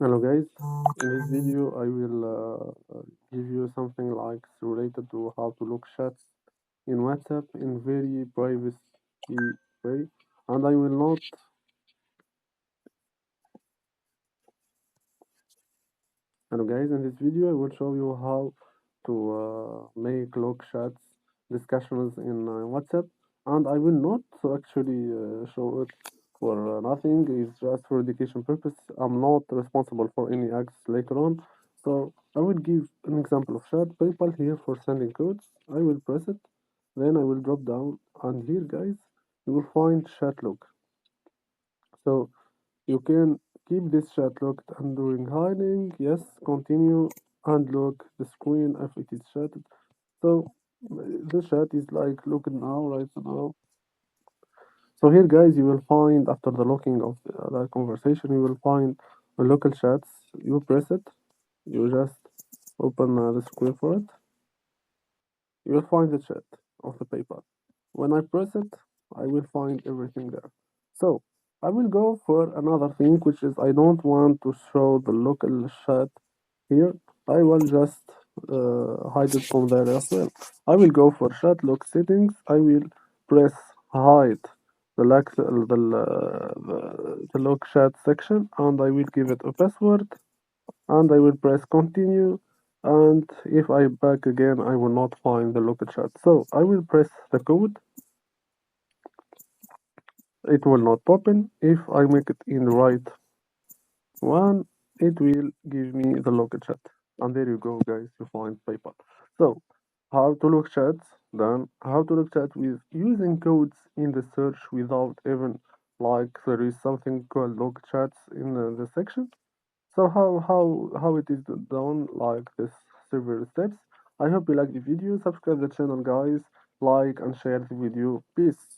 Hello guys, in this video I will give you something like related to how to look chats in WhatsApp in very privacy way, and I will not. Hello guys, in this video I will show you how to make look chats discussions in WhatsApp, and I will not actually show it for nothing. It's just for education purpose. I'm not responsible for any acts later on. So I will give an example of chat. PayPal here for sending codes. I will press it, then I will drop down, and here guys, you will find chat log. So you can keep this chat locked and during hiding. Yes, continue and lock the screen if it is chatted. So the chat is like locked now, right now. So here, guys, you will find after the locking of the conversation, you will find the local chats. You press it. You just open the screen for it. You will find the chat of the PayPal. When I press it, I will find everything there. So I will go for another thing, which is I don't want to show the local chat here. I will just hide it from there as well. I will go for chat log settings. I will press hide the log chat section, and I will give it a password, and I will press continue. And if I back again, I will not find the local chat. So I will press the code. It will not open. If I make it in the right one, it will give me the local chat. And there you go, guys. You find PayPal. So how to look chats? Then how to look chat with using codes in the search without even like there is something called log chats in the section. So how it is done like this several steps. I hope you like the video. Subscribe the channel, guys. Like and share the video. Peace.